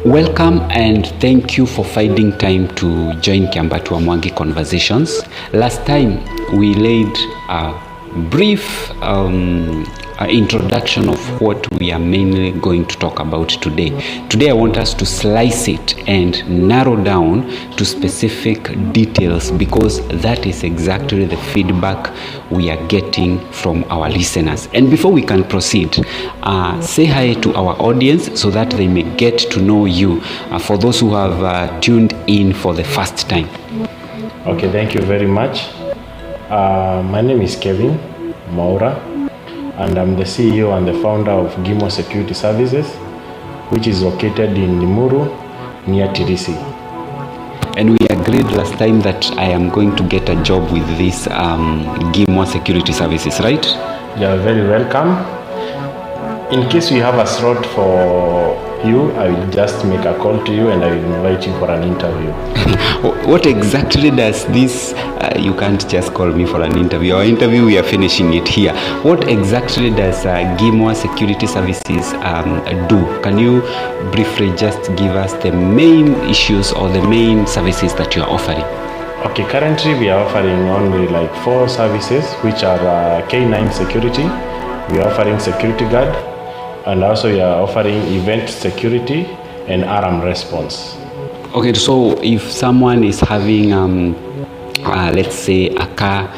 Welcome and thank you for finding time to join Kiambati Wa Mwangi Conversations. Last time we laid a brief introduction of what we are mainly going to talk about today. Today I want us to slice it and narrow down to specific details, because that is exactly the feedback we are getting from our listeners. And before we can proceed, say hi to our audience so that they may get to know you, for those who have tuned in for the first time. Okay, thank you very much. My name is Kevin Maura, and I'm the CEO and the founder of Gimo Security Services, which is located in Limuru, near Tirisi. And we agreed last time that I am going to get a job with this Gimo Security Services, right? You are very welcome. In case we have a slot for you, I will just make a call to you and I will invite you for an interview. What exactly does this, you can't just call me for an interview. Our interview, we are finishing it here. What exactly does Gimo Security Services do? Can you briefly just give us the main issues or the main services that you are offering? Okay, currently we are offering only like 4 services, which are K9 security, we are offering security guard, and also we are offering event security and alarm response. Okay, so if someone is having, let's say, a car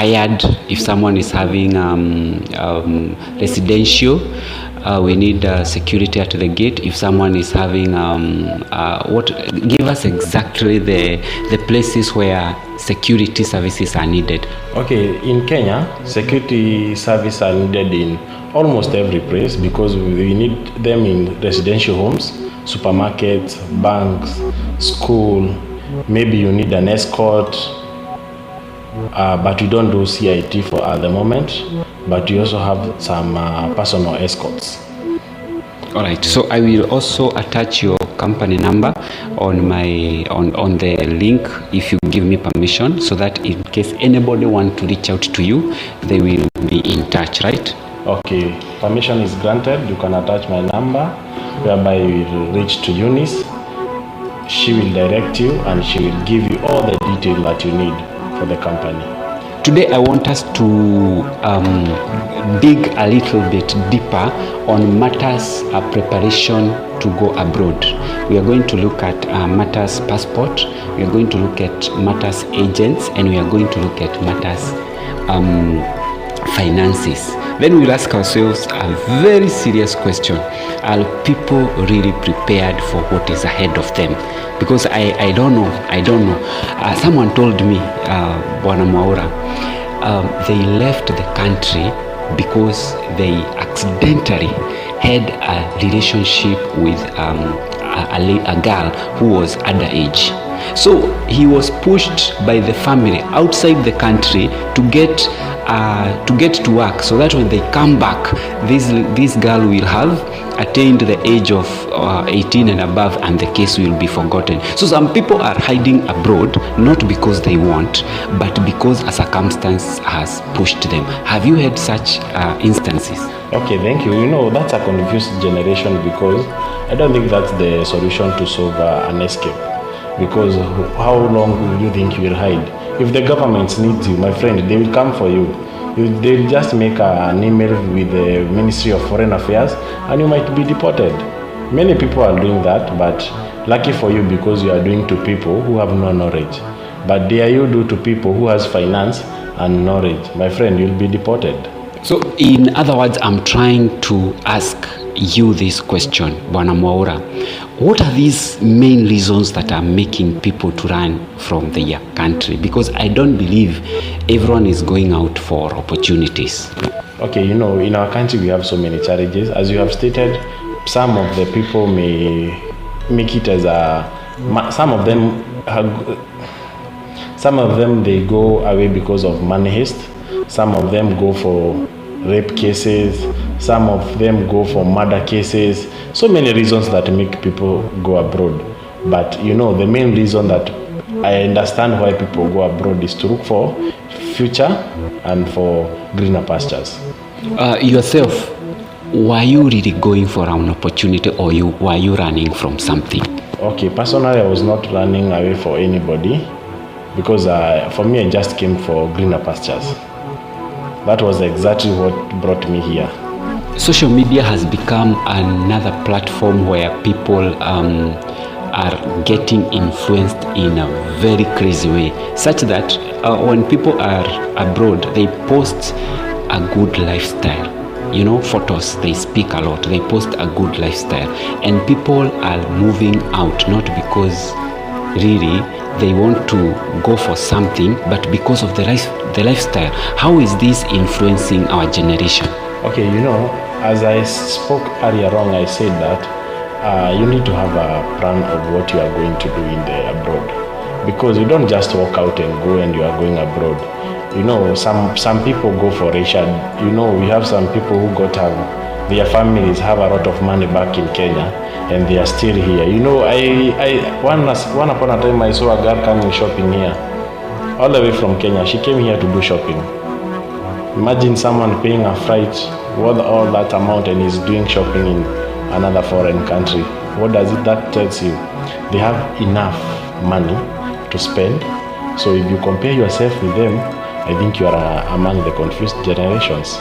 yard, if someone is having residential, we need security at the gate. If someone is having, give us exactly the places where security services are needed. Okay, in Kenya, security services are needed in almost every place, because we need them in residential homes, supermarkets, banks, school. Maybe you need an escort, but we don't do CIT for at the moment, but we also have some personal escorts. All right, so I will also attach your company number on my on the link, if you give me permission, so that in case anybody want to reach out to you, they will be in touch, right? Okay, permission is granted. You can attach my number, whereby you will reach to Eunice. She will direct you and she will give you all the detail that you need for the company. Today I want us to dig a little bit deeper on matters preparation to go abroad. We are going to look at matters passport, we are going to look at matters agents, and we are going to look at matters finances. Then we'll ask ourselves a very serious question: are people really prepared for what is ahead of them? Because I don't know. Someone told me, Bwana Mwaura, they left the country because they accidentally had a relationship with a girl who was underage. So he was pushed by the family outside the country to get to work, so that when they come back, this girl will have attained the age of 18 and above, and the case will be forgotten. So some people are hiding abroad, not because they want, but because a circumstance has pushed them. Have you had such instances? Okay, thank you. You know, that's a confused generation, because I don't think that's the solution to solve an escape. Because how long will you think you will hide? If the government needs you, my friend, they will come for you. They'll just make an email with the Ministry of Foreign Affairs and you might be deported. Many people are doing that, but lucky for you, because you are doing to people who have no knowledge. But dare you do to people who has finance and knowledge, my friend, you'll be deported. So in other words, I'm trying to ask you this question, Bwana Mwaura. What are these main reasons that are making people to run from their country? Because I don't believe everyone is going out for opportunities. Okay, you know, in our country we have so many challenges. As you have stated, some of the people may make it as some of them they go away because of money haste. Some of them go for rape cases. Some of them go for murder cases. So many reasons that make people go abroad. But you know, the main reason that I understand why people go abroad is to look for future and for greener pastures. Yourself, were you really going for an opportunity, or were you running from something? Okay, personally, I was not running away for anybody, because for me, I just came for greener pastures. That was exactly what brought me here. Social media has become another platform where people are getting influenced in a very crazy way, such that when people are abroad, they post a good lifestyle. Photos, they speak a lot. They post a good lifestyle, and people are moving out not because really they want to go for something, but because of the lifestyle. How is this influencing our generation? Okay, as I spoke earlier on, I said that you need to have a plan of what you are going to do in the abroad, because you don't just walk out and go and you are going abroad. Some people go for leisure. We have some people who their families have a lot of money back in Kenya, and they are still here. One upon a time I saw a girl coming shopping here, all the way from Kenya. She came here to do shopping. Imagine someone paying a flight worth all that amount and is doing shopping in another foreign country. What does that tells you? They have enough money to spend. So if you compare yourself with them, I think you are among the confused generations.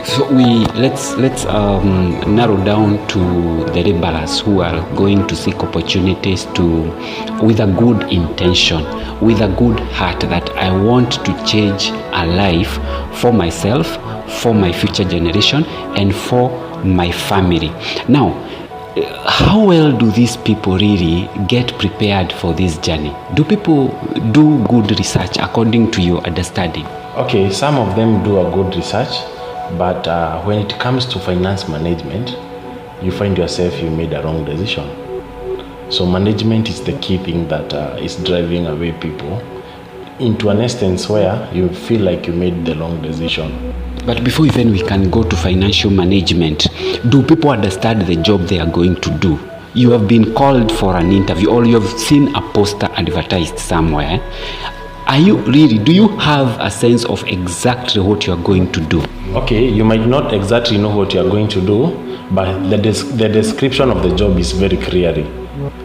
So let's narrow down to the laborers who are going to seek opportunities with a good intention, with a good heart, that I want to change a life for myself, for my future generation, and for my family. Now, how well do these people really get prepared for this journey? Do people do good research according to your understanding? Okay, some of them do a good research, but when it comes to finance management, you find yourself you made a wrong decision. So management is the key thing that is driving away people into an instance where you feel like you made the wrong decision. But before even we can go to financial management, do people understand the job they are going to do? You have been called for an interview, or you have seen a poster advertised somewhere. Do you have a sense of exactly what you are going to do? Okay, you might not exactly know what you are going to do, but the description of the job is very clearly.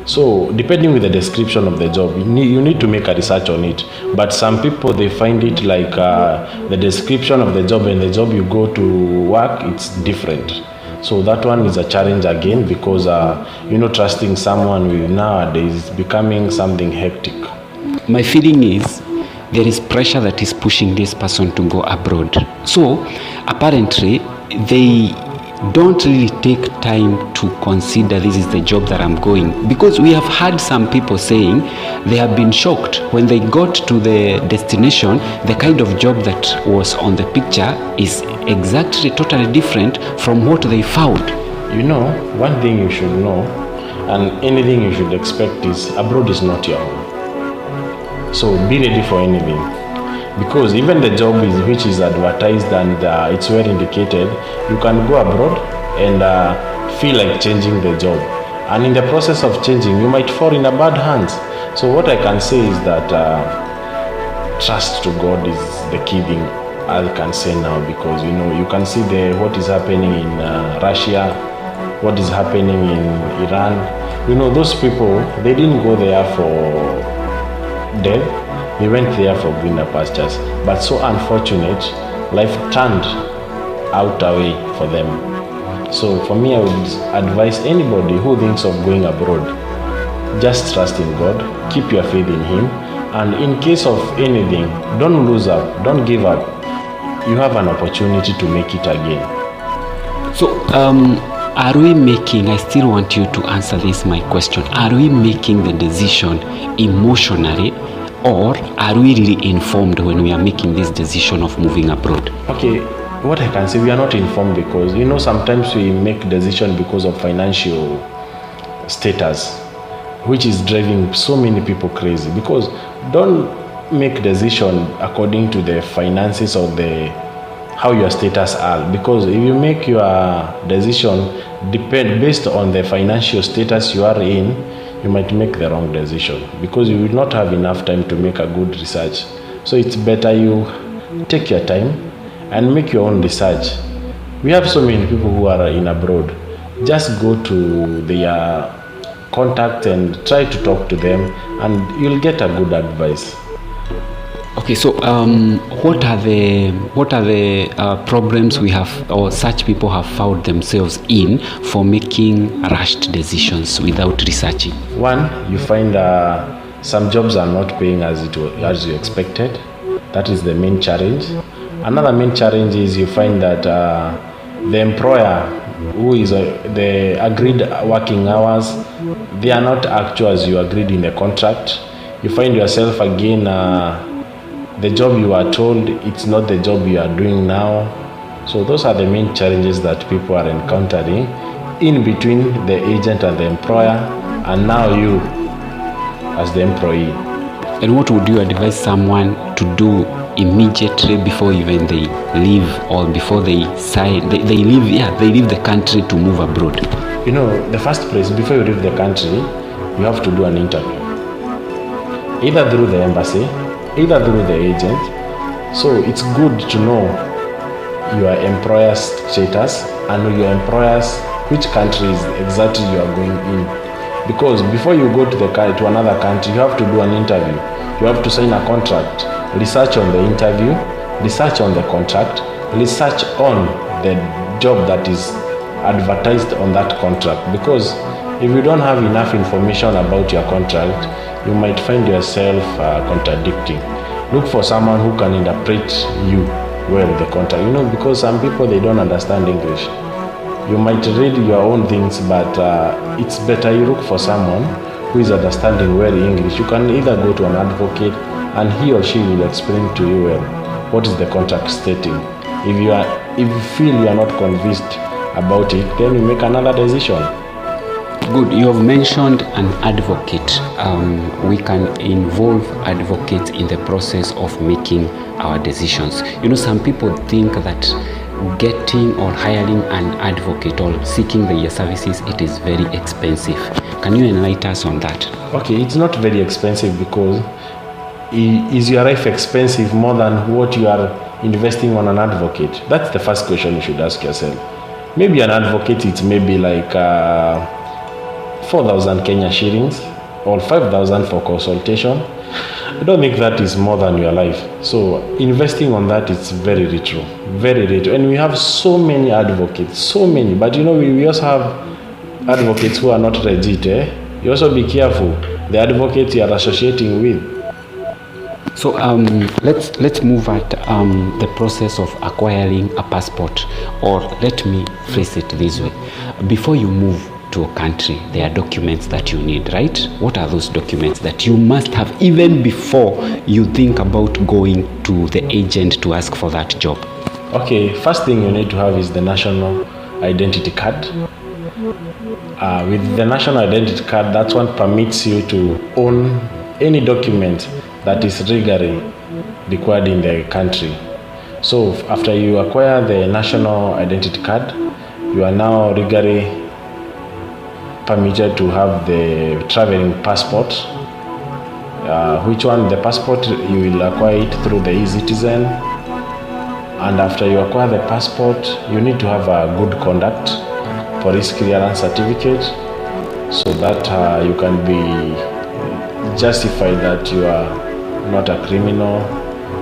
So depending with the description of the job, you need to make a research on it. But some people, they find it like the description of the job and the job you go to work, it's different. So that one is a challenge again, because trusting someone with nowadays is becoming something hectic. My feeling is there is pressure that is pushing this person to go abroad. So apparently they don't really take time to consider this is the job that I'm going, because we have heard some people saying they have been shocked when they got to the destination. The kind of job that was on the picture is exactly totally different from what they found. One thing you should know, and anything you should expect, is abroad is not your home. So be ready for anything, because even the job which is advertised and it's well indicated, you can go abroad and feel like changing the job, and in the process of changing, you might fall in a bad hands. So what I can say is that trust to God is the key thing I can say now, because you can see what is happening in Russia, what is happening in Iran. Those people, they didn't go there for death. They went there for greener pastures, but so unfortunate, life turned out away for them. So for me, I would advise anybody who thinks of going abroad, just trust in God, keep your faith in Him, and in case of anything, don't lose up, don't give up. You have an opportunity to make it again. So are we making, I still want you to answer this, my question, are we making the decision emotionally, or are we really informed when we are making this decision of moving abroad? Okay, what I can say, we are not informed, because sometimes we make decision because of financial status, which is driving so many people crazy. Because don't make decision according to the finances or how your status are, because if you make your decision based on the financial status you are in, you might make the wrong decision, because you will not have enough time to make a good research. So it's better you take your time and make your own research We have so many people who are in abroad. Just go to their contact and try to talk to them, and you'll get a good advice. Okay, so what are the problems we have, or such people have found themselves in for making rushed decisions without researching? One, you find some jobs are not paying as you expected. That is the main challenge. Another main challenge is you find that the employer, who is the agreed working hours, they are not actual as you agreed in the contract. You find yourself again, the job you are told, it's not the job you are doing now. So those are the main challenges that people are encountering in between the agent and the employer, and now you as the employee. And what would you advise someone to do immediately before even they leave, or before they sign, they leave the country to move abroad? You know, the first place, before you leave the country, you have to do an interview, either through the embassy, either through the agent. So it's good to know your employer's status and your employer's which countries exactly you are going in. Because before you go to another country, you have to do an interview. You have to sign a contract, research on the interview, research on the contract, research on the job that is advertised on that contract. Because if you don't have enough information about your contract, you might find yourself contradicting. Look for someone who can interpret you well the contract. You know, because some people, they don't understand English. You might read your own things, but it's better you look for someone who is understanding well English. You can either go to an advocate, and he or she will explain to you well what is the contract stating. If you feel you are not convinced about it, then you make another decision. Good. You have mentioned an advocate. We can involve advocates in the process of making our decisions. You know, some people think that getting or hiring an advocate or seeking their services, it is very expensive. Can you enlighten us on that? Okay, it's not very expensive, because is your life expensive more than what you are investing on an advocate? That's the first question you should ask yourself. Maybe an advocate, it's maybe like 4,000 Kenya shillings or 5,000 for consultation. I don't think that is more than your life. So investing on that, it's very little, very little. And we have so many advocates, so many. But you know, we also have advocates who are not legit. You also be careful the advocate you are associating with. So let's move at the process of acquiring a passport, or let me phrase it this way. Before you move to a country, there are documents that you need, right? What are those documents that you must have even before you think about going to the agent to ask for that job? Okay, first thing you need to have is the national identity card. With the national identity card, that one permits you to own any document that is legally required in the country. So after you acquire the national identity card, you are now legally permitted to have the traveling passport. Which one? The passport, you will acquire it through the e-Citizen. And after you acquire the passport, you need to have a good conduct, police clearance certificate, so that you can be justified that you are not a criminal,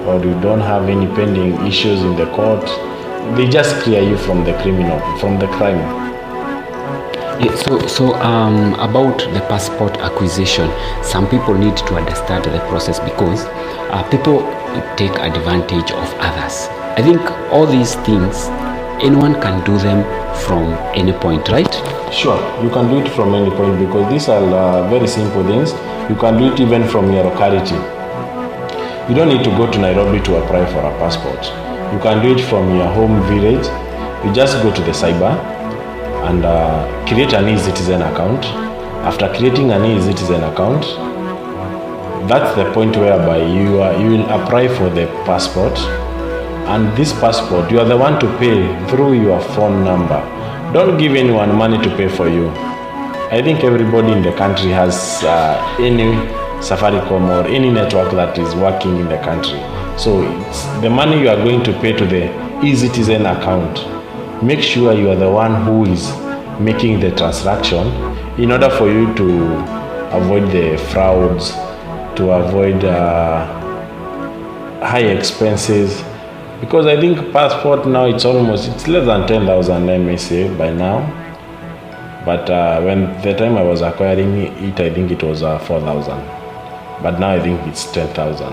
or you don't have any pending issues in the court. They just clear you from the crime. Yeah, so about the passport acquisition, some people need to understand the process, because people take advantage of others. I think all these things, anyone can do them from any point, right? Sure, you can do it from any point, because these are very simple things. You can do it even from your locality. You don't need to go to Nairobi to apply for a passport. You can do it from your home village. You just go to the cyber and create an e-Citizen account. After creating an e-Citizen account, that's the point whereby you will apply for the passport. And this passport, you are the one to pay through your phone number. Don't give anyone money to pay for you. I think everybody in the country has any Safaricom or any network that is working in the country. So it's the money you are going to pay to the e-Citizen account. make sure you are the one who is making the transaction in order for you to avoid the frauds, to avoid high expenses. Because I think passport now it's less than 10,000, let me say, by now. But when the time I was acquiring it, I think it was 4,000. But now I think it's 10,000.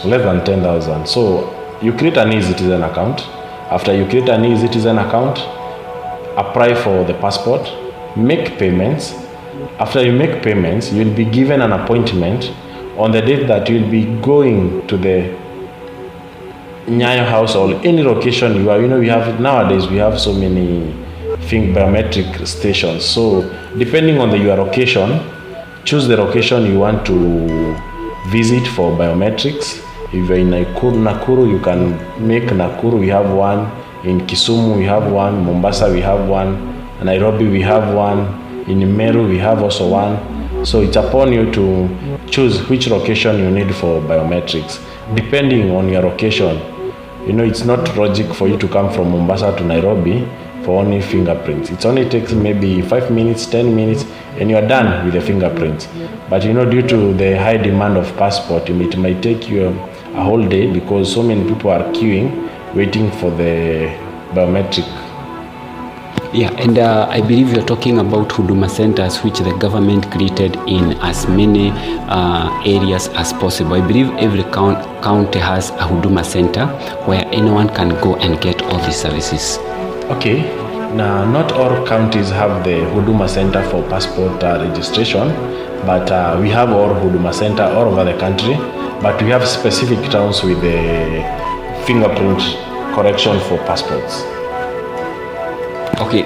Less than 10,000. So you create an e-citizen account. After you create an e-citizen account, apply for the passport, make payments. After you make payments, you'll be given an appointment on the date that you'll be going to the Nyayo house or any location you are. We have nowadays, we have so many biometric stations. So depending on your location, choose the location you want to visit for biometrics. If you're in Nakuru, you can make Nakuru. We have one. In Kisumu, we have one. Mombasa, we have one. Nairobi, we have one. In Meru, we have also one. So it's upon you to choose which location you need for biometrics. Depending on your location, it's not logic for you to come from Mombasa to Nairobi for only fingerprints. It only takes maybe 5 minutes, 10 minutes, and you're done with the fingerprints. But due to the high demand of passport, it might take you a whole day because so many people are queuing, waiting for the biometric. Yeah, and I believe you're talking about Huduma centers, which the government created in as many areas as possible. I believe every county has a Huduma center where anyone can go and get all these services. Okay, now not all counties have the Huduma center for passport registration, but we have our Huduma center all over the country, but we have specific towns with the fingerprint correction for passports. Okay,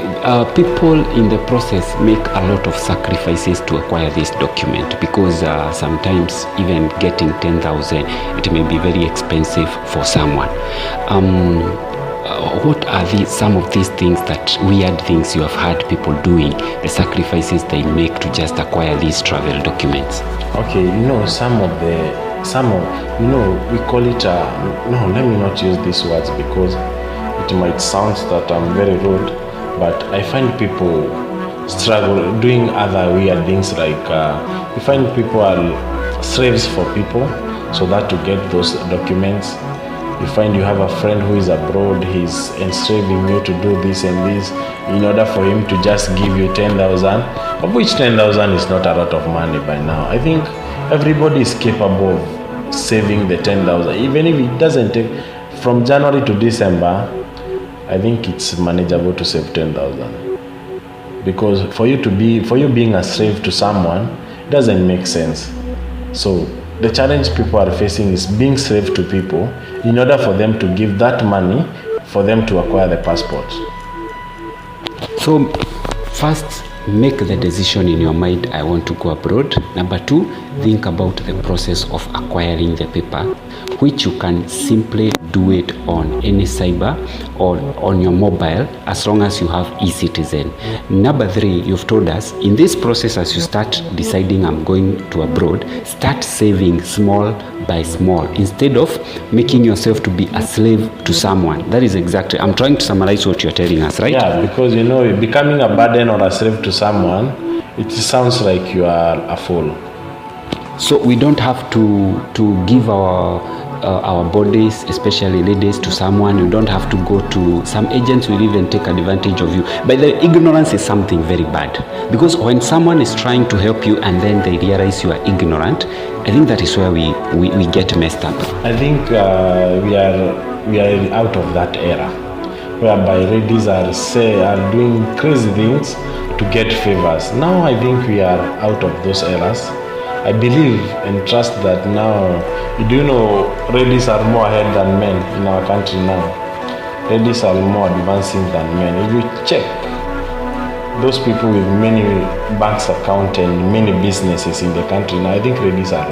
people in the process make a lot of sacrifices to acquire this document because sometimes even getting 10,000, it may be very expensive for someone. What are some of these things, that weird things you have heard people doing, the sacrifices they make to just acquire these travel documents? Okay, we call it, no, let me not use these words because it might sound that I'm very rude, but I find people struggle doing other weird things like, you find people are slaves for people so that to get those documents. You find you have a friend who is abroad, he's enslaving you to do this and this in order for him to just give you 10,000, of which 10,000 is not a lot of money by now. I think everybody is capable of saving the 10,000, even if it doesn't take from January to December. I think it's manageable to save 10,000 because for you being a slave to someone doesn't make sense. So the challenge people are facing is being slave to people in order for them to give that money for them to acquire the passport. So first, make the decision in your mind, I want to go abroad. Number two, think about the process of acquiring the paper, which you can simply do it on any cyber or on your mobile as long as you have e-citizen. Number three, you've told us in this process, as you start deciding I'm going to abroad, start saving small by small instead of making yourself to be a slave to someone. That is exactly, I'm trying to summarize what you're telling us, right? Yeah, because becoming a burden or a slave to someone, it sounds like you are a fool. So we don't have to give our bodies, especially ladies, to someone. You don't have to go to some agents will even take advantage of you. But the ignorance is something very bad, because when someone is trying to help you and then they realize you are ignorant, I think that is where we get messed up. I think we are out of that era whereby ladies are doing crazy things to get favors. Now I think we are out of those eras. I believe and trust that now, ladies are more ahead than men in our country now. Ladies are more advancing than men. If you check those people with many banks account and many businesses in the country now, I think ladies are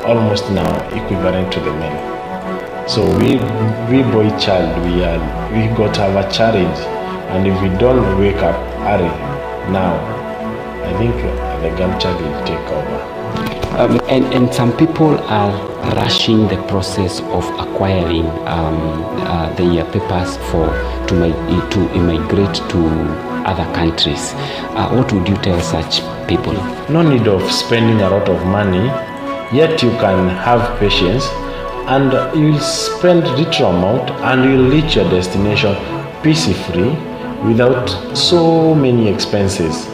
almost now equivalent to the men. So we boy child, we got to have a challenge, and if we don't wake up early now, I think the girl child will take over. And some people are rushing the process of acquiring their papers to immigrate to other countries. What would you tell such people? No need of spending a lot of money, yet you can have patience, and you'll spend little amount and you'll reach your destination peace-free without so many expenses.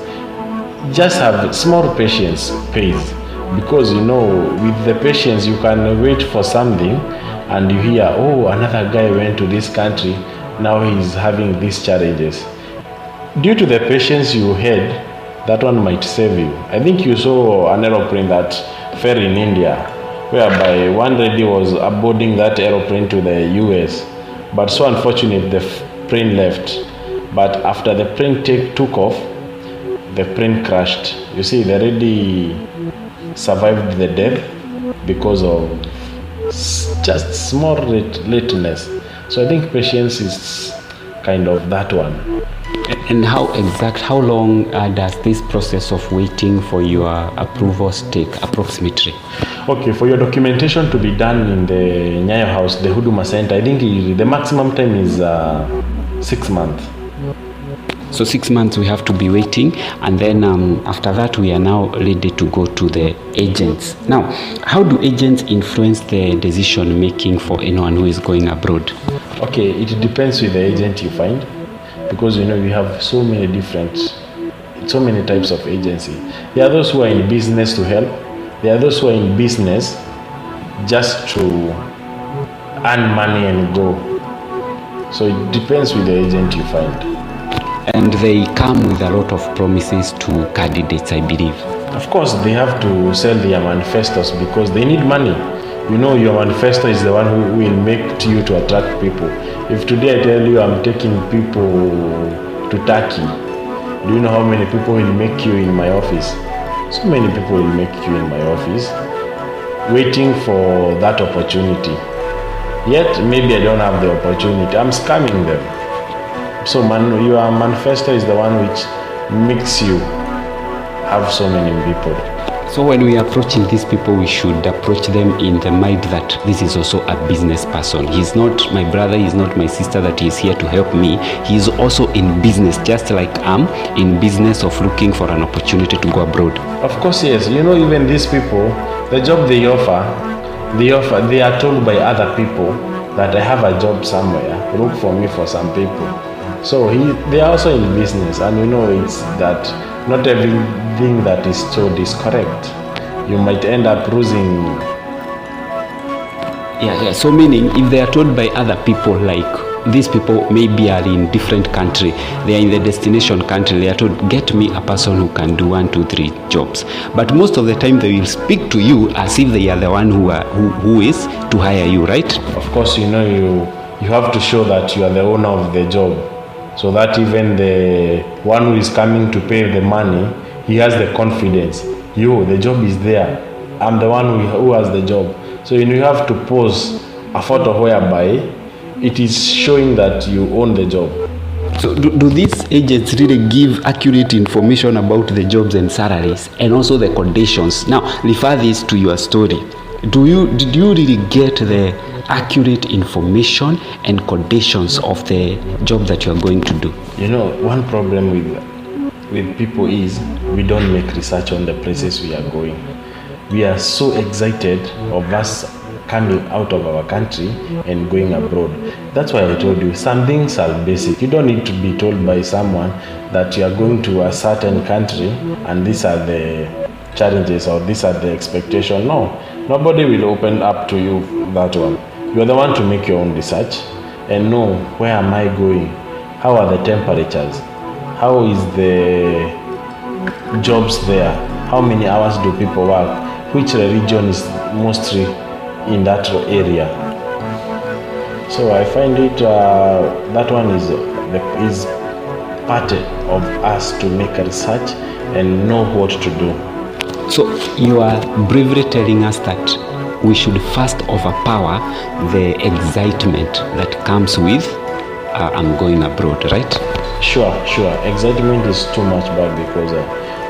Just have small patience pays, because with the patience you can wait for something and you hear, oh, another guy went to this country, now he's having these challenges. Due to the patience you had, that one might save you. I think you saw an aeroplane that fell in India, whereby one lady was boarding that aeroplane to the US, but so unfortunate the plane left. But after the plane took off, the plane crashed. You see, the lady survived the death because of just small lateness. So I think patience is kind of that one. And how long does this process of waiting for your approvals take approximately? Okay, for your documentation to be done in the Nyayo House, the Huduma Center, I think the maximum time is 6 months. So 6 months we have to be waiting, and then after that we are now ready to go to the agents. Now, how do agents influence the decision making for anyone who is going abroad? Okay, it depends with the agent you find, because we have so many types of agency. There are those who are in business to help. There are those who are in business just to earn money and go. So it depends with the agent you find. And they come with a lot of promises to candidates, I believe. Of course, they have to sell their manifestos because they need money. Your manifesto is the one who will make you to attract people. If today I tell you I'm taking people to Turkey, do you know how many people will make you in my office? So many people will make you in my office, waiting for that opportunity. Yet, maybe I don't have the opportunity. I'm scamming them. So your manifesto is the one which makes you have so many people. So when we are approaching these people, we should approach them in the mind that this is also a business person. He's not my brother, he's not my sister, that he's here to help me. He's also in business, just like I'm in business of looking for an opportunity to go abroad. Of course, yes. Even these people, the job they offer, they are told by other people that I have a job somewhere, look for me for some people. So they are also in business, and it's that not everything that is told is correct. You might end up losing. Yeah. So meaning, if they are told by other people, like these people maybe are in different country, they are in the destination country, they are told, get me a person who can do 1, 2, 3 jobs. But most of the time they will speak to you as if they are the one who is to hire you, right? Of course, you have to show that you are the owner of the job, so that even the one who is coming to pay the money, he has the confidence. The job is there. I'm the one who has the job. So you have to pose a photo whereby it is showing that you own the job. So do these agents really give accurate information about the jobs and salaries and also the conditions? Now, refer this to your story. Did you really get the accurate information and conditions of the job that you are going to do? One problem with people is we don't make research on the places we are going. We are so excited of us coming out of our country and going abroad. That's why I told you some things are basic. You don't need to be told by someone that you are going to a certain country and these are the challenges or these are the expectations. No, nobody will open up to you that one. You're the one to make your own research and know, where am I going? How are the temperatures? How is the jobs there? How many hours do people work? Which region is mostly in that area? So I find it that one is part of us to make a research and know what to do. So you are bravely telling us that we should first overpower the excitement that comes with I'm going abroad, right? Sure. Excitement is too much bad because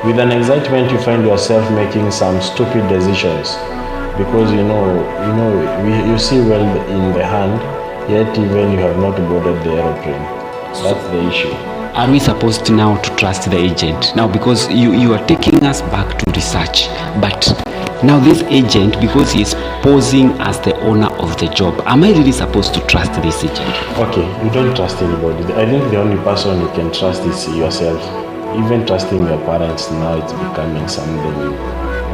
with an excitement you find yourself making some stupid decisions because you see well in the hand, yet even you have not boarded the aeroplane. That's the issue. Are we supposed now to trust the agent? Now, because you are taking us back to research, but now this agent, because he is posing as the owner of the job, am I really supposed to trust this agent? Okay, you don't trust anybody. I think the only person you can trust is yourself. Even trusting your parents now, it's becoming something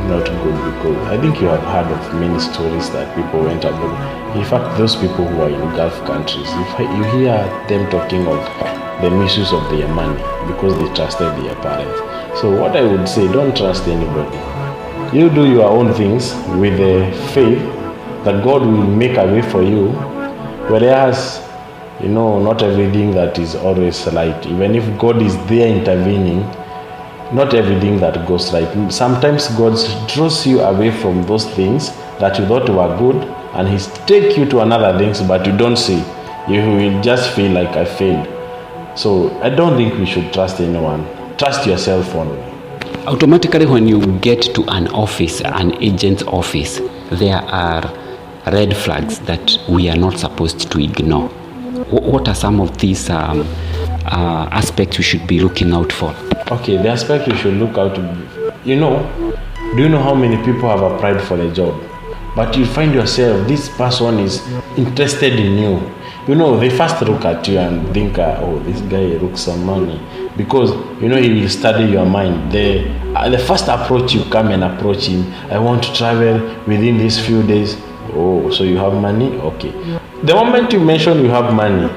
not good because I think you have heard of many stories that people went abroad. In fact, those people who are in Gulf countries, if you hear them talking of the misuse of their money because they trusted their parents. So what I would say, don't trust anybody. You do your own things with the faith that God will make a way for you, whereas not everything that is always right. Even if God is there intervening, not everything that goes right. Sometimes God draws you away from those things that you thought were good and He takes you to another things, but you don't see. You will just feel like I failed. So I don't think we should trust anyone. Trust yourself only. Automatically, when you get to an office, an agent's office, there are red flags that we are not supposed to ignore. What are some of these aspects we should be looking out for? Okay, the aspect we should look out. Do you know how many people have applied for a job? But you find yourself, this person is interested in you. They first look at you and think, oh, this guy looks some money. Because, he will study your mind. The first approach, you come and approach him. I want to travel within these few days. Oh, so you have money? Okay. The moment you mention you have money,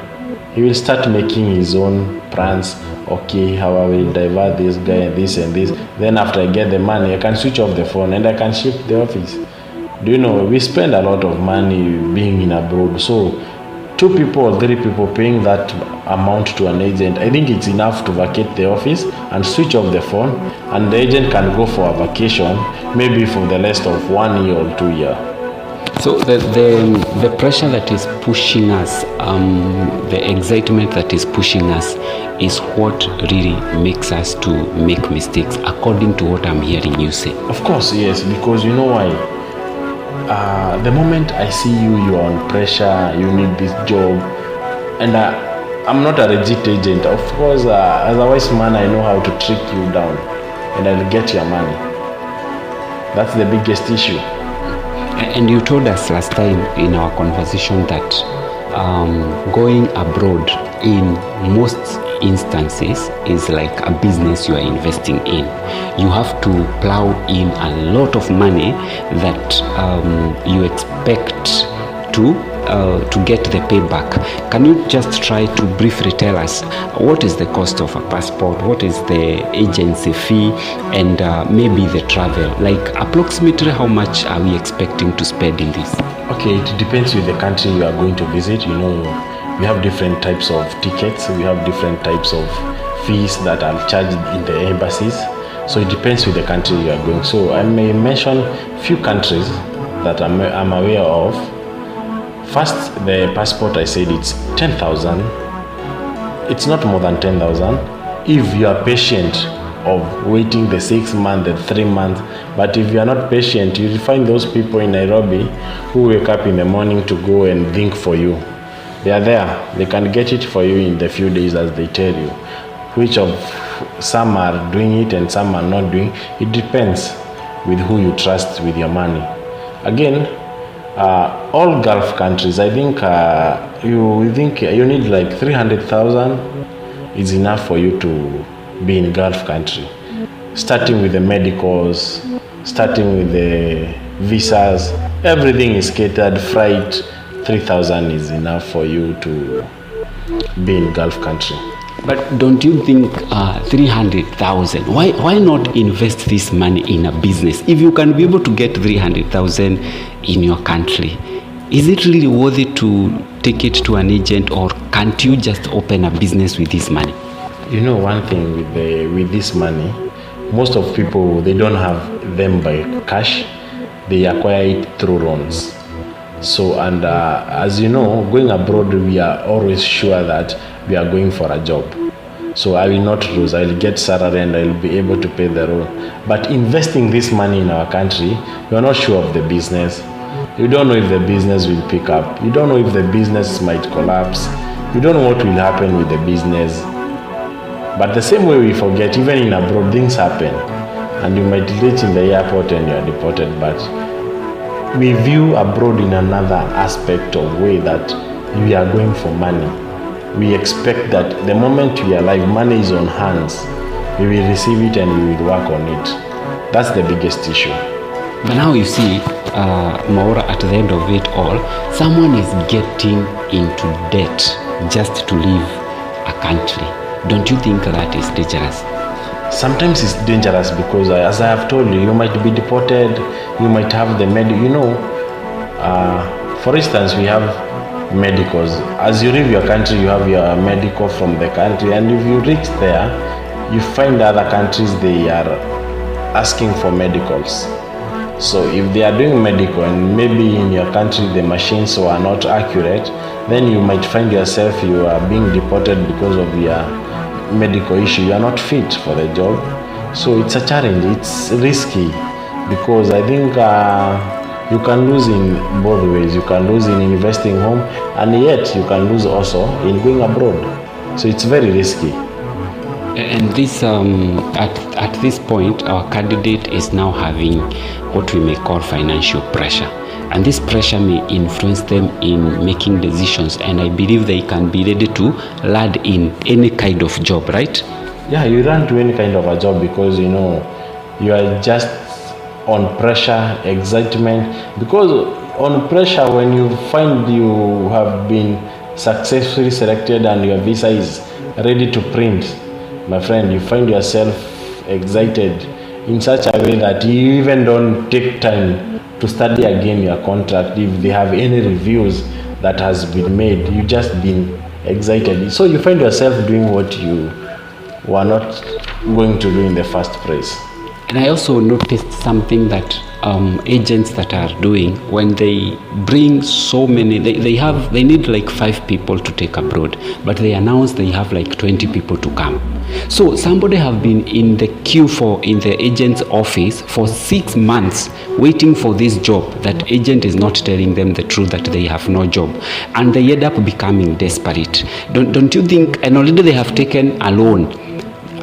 he will start making his own plans. Okay, how I will divert this guy and this and this. Then after I get the money, I can switch off the phone and I can shift the office. We spend a lot of money being in abroad. So 2 people or 3 people paying that amount to an agent, I think it's enough to vacate the office and switch off the phone, and the agent can go for a vacation, maybe for the rest of 1 year or 2 years. So the pressure that is pushing us, the excitement that is pushing us is what really makes us to make mistakes, according to what I'm hearing you say. Of course, yes, because you know why? The moment I see you are on pressure, you need this job, and I'm not a legit agent. Of course, as a wise man, I know how to trick you down, and I'll get your money. That's the biggest issue. And you told us last time in our conversation that going abroad in most instances is like a business you are investing in. You have to plow in a lot of money that you expect to get the payback. Can you just try to briefly tell us what is the cost of a passport, what is the agency fee, and maybe the travel? Like approximately how much are we expecting to spend in this? Okay, it depends with the country you are going to visit. We have different types of tickets, we have different types of fees that are charged in the embassies. So it depends with the country you are going. So I may mention few countries that I'm aware of. First, the passport, I said it's 10,000. It's not more than 10,000 if you are patient of waiting the 6 months, the 3 months. But if you are not patient, you will find those people in Nairobi who wake up in the morning to go and think for you. They are there. They can get it for you in the few days as they tell you. Which of some are doing it and some are not doing. It depends with who you trust with your money. Again, all Gulf countries, I think you need like 300,000 is enough for you to be in Gulf country. Starting with the medicals, starting with the visas, everything is catered, flight, 3,000 is enough for you to be in Gulf country. But don't you think 300,000? Why not invest this money in a business? If you can be able to get 300,000 in your country, is it really worth it to take it to an agent, or can't you just open a business with this money? One thing with this money, most of people, they don't have them by cash. They acquire it through loans. So, and as you know, going abroad, we are always sure that we are going for a job. So I will not lose. I will get salary and I will be able to pay the loan. But investing this money in our country, you are not sure of the business. You don't know if the business will pick up. You don't know if the business might collapse. You don't know what will happen with the business. But the same way we forget, even in abroad, things happen. And you might reach in the airport and you are deported. But we view abroad in another aspect of way that we are going for money. We expect that the moment we are alive, money is on hands. We will receive it and we will work on it. That's the biggest issue. But now you see, Maura, at the end of it all, someone is getting into debt just to leave a country. Don't you think that is dangerous? Sometimes it's dangerous because, as I have told you, you might be deported, you might have the for instance, we have medicals. As you leave your country, you have your medical from the country, and if you reach there, you find other countries, they are asking for medicals. So if they are doing medical and maybe in your country the machines are not accurate, then you might find yourself you are being deported because of your medical issue. You are not fit for the job. So it's a challenge. It's risky because I think you can lose in both ways. You can lose in investing home, and yet you can lose also in going abroad. So it's very risky. And this, at this point, our candidate is now having what we may call financial pressure. And this pressure may influence them in making decisions. And I believe they can be ready to land in any kind of job, right? Yeah, you run to any kind of a job because, you are just on pressure, excitement. Because on pressure, when you find you have been successfully selected and your visa is ready to print, my friend, you find yourself excited in such a way that you even don't take time to study again your contract. If they have any reviews that has been made, you just been excited. So you find yourself doing what you were not going to do in the first place. And I also noticed something that agents that are doing when they bring so many, they need like 5 people to take abroad, but they announce they have like 20 people to come. So somebody have been in the queue in the agent's office for 6 months waiting for this job. That agent is not telling them the truth that they have no job, and they end up becoming desperate. Don't you think? And already they have taken a loan.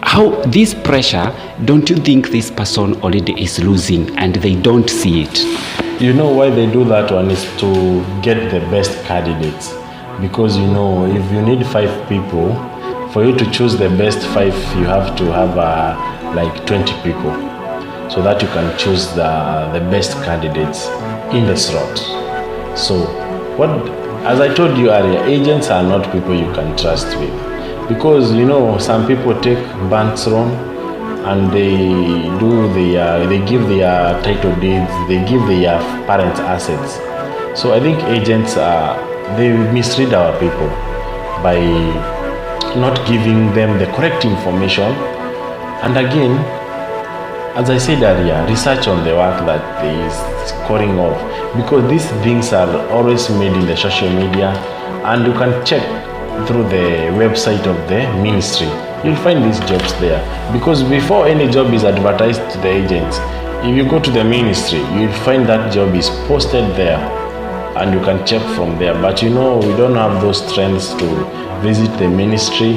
How this pressure, don't you think this person already is losing and they don't see it? You know why they do that one is to get the best candidates. Because if you need 5 people, for you to choose the best 5, you have to have like 20 people, so that you can choose the best candidates in the slot. So as I told you earlier, agents are not people you can trust with. Because some people take banks loan and they give their title deeds, they give their parents assets. So I think agents they mislead our people by not giving them the correct information. And again, as I said earlier, research on the work that is scoring off, because these things are always made in the social media, and you can check through the website of the ministry. You'll find these jobs there, because before any job is advertised to the agents, if you go to the ministry, you'll find that job is posted there and you can check from there. But we don't have those trends to visit the ministry,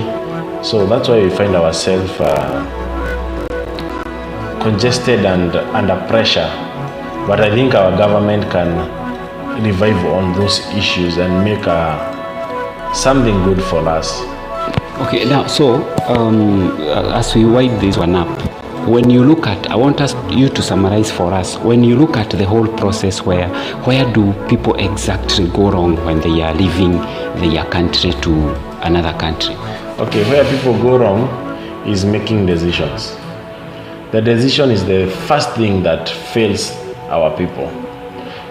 so that's why we find ourselves congested and under pressure. But I think our government can revive on those issues and make something good for us. Okay, now so as we wind this one up, when you look at, I want you to summarize for us, when you look at the whole process, where do people exactly go wrong when they are leaving their country to another country? Okay, where people go wrong is making decisions. The decision is the first thing that fails our people.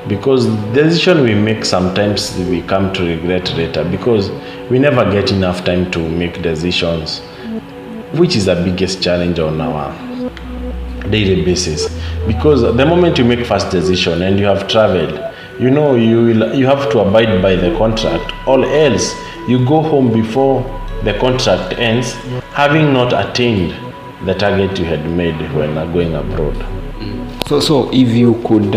Because the decision we make, sometimes we come to regret later, because we never get enough time to make decisions, which is the biggest challenge on our daily basis. Because the moment you make first decision and you have traveled, you have to abide by the contract, or else you go home before the contract ends having not attained the target you had made when going abroad. So if you could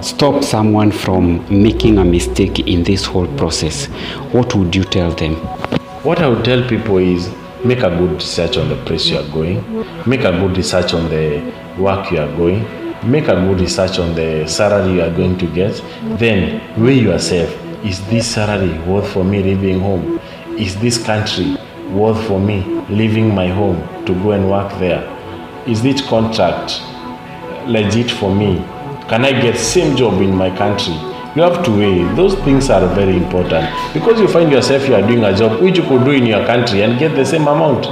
stop someone from making a mistake in this whole process, what would you tell them? What I would tell people is make a good research on the place you are going, make a good research on the work you are going, make a good research on the salary you are going to get, then weigh yourself. Is this salary worth for me leaving home? Is this country worth for me leaving my home to go and work there? Is this contract legit for me? Can I get same job in my country? You have to weigh. Those things are very important, because you find yourself you are doing a job which you could do in your country and get the same amount.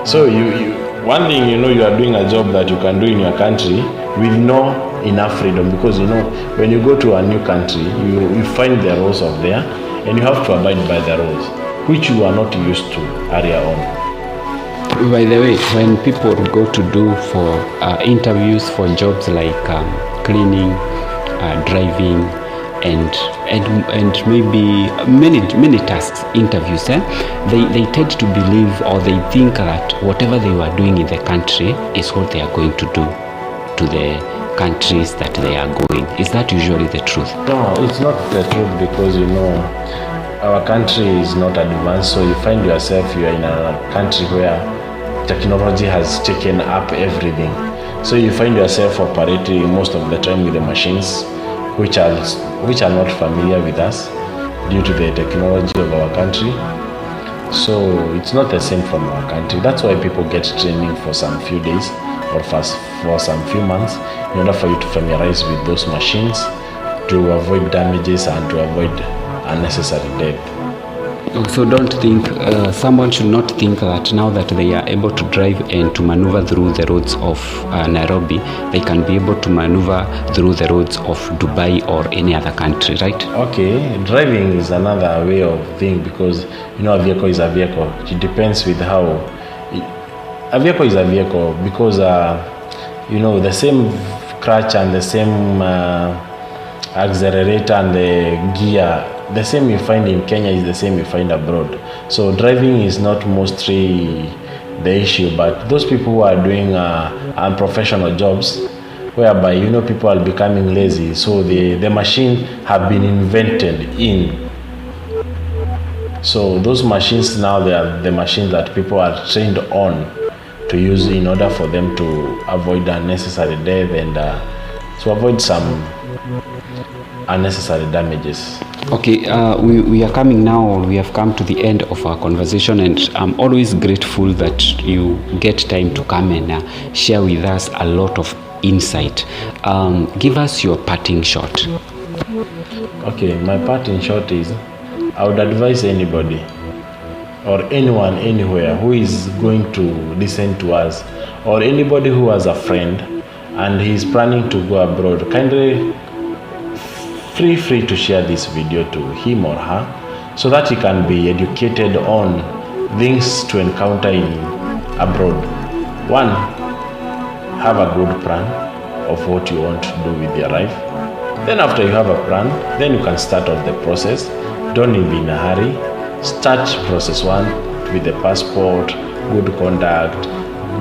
So you one thing, you are doing a job that you can do in your country with no enough freedom, because when you go to a new country, you find the rules of there, and you have to abide by the rules which you are not used to earlier on. By the way, when people go to do for interviews for jobs like cleaning, driving, and maybe many tasks, interviews, they tend to believe, or they think that whatever they were doing in the country is what they are going to do to the countries that they are going. Is that usually the truth? No, it's not the truth, because our country is not advanced, so you find yourself you are in a country where technology has taken up everything. So you find yourself operating most of the time with the machines which are not familiar with us due to the technology of our country. So it's not the same from our country. That's why people get training for some few days or for some few months in order for you to familiarize with those machines, to avoid damages and to avoid unnecessary death. So don't think, someone should not think that now that they are able to drive and to maneuver through the roads of Nairobi, they can be able to maneuver through the roads of Dubai or any other country, right? Okay, driving is another way of thing, because a vehicle is a vehicle. It depends with how a vehicle is a vehicle, because the same clutch and the same accelerator and the gear, the same you find in Kenya is the same you find abroad. So driving is not mostly the issue, but those people who are doing unprofessional jobs, whereby people are becoming lazy, so the machine have been invented in. So those machines now, they are the machines that people are trained on to use in order for them to avoid unnecessary death and to avoid some unnecessary damages. Okay, we are coming now, we have come to the end of our conversation, and I'm always grateful that you get time to come and share with us a lot of insight. Give us your parting shot. Okay, my parting shot is, I would advise anybody or anyone anywhere who is going to listen to us, or anybody who has a friend and he is planning to go abroad, kindly feel free to share this video to him or her, so that he can be educated on things to encounter in abroad. One, have a good plan of what you want to do with your life. Then after you have a plan, then you can start off the process. Don't be in a hurry. Start process one with the passport, good conduct.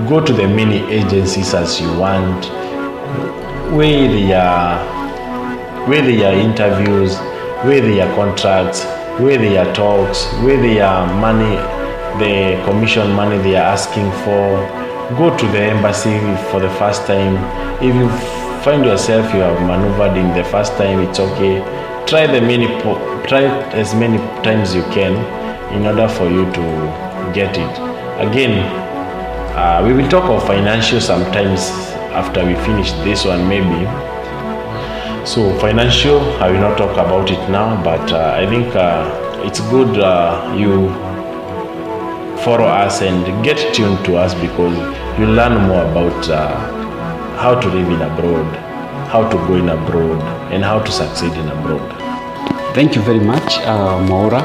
Go to the many agencies as you want. Weigh their interviews, weigh their contracts, weigh their talks, weigh their money, the commission money they are asking for. Go to the embassy for the first time. If you find yourself you have maneuvered in the first time, it's okay. Try as many times you can in order for you to get it. Again, we will talk of financial sometimes after we finish this one maybe. So financial, I will not talk about it now, but I think it's good you follow us and get tuned to us, because you learn more about how to live in abroad, how to go in abroad, and how to succeed in abroad. Thank you very much, Mwaura.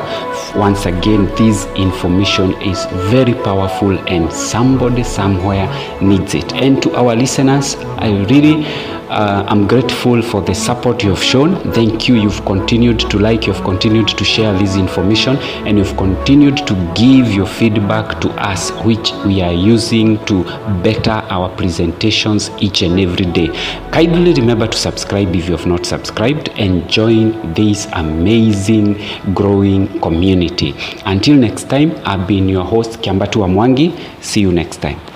Once again, this information is very powerful and somebody somewhere needs it. And to our listeners, I really I'm grateful for the support you've shown. Thank you. You've continued to like, you've continued to share this information, and you've continued to give your feedback to us, which we are using to better our presentations each and every day. Kindly remember to subscribe if you have not subscribed, and join this amazing growing community. Until next time, I've been your host, Kiambati Wa Mwangi. See you next time.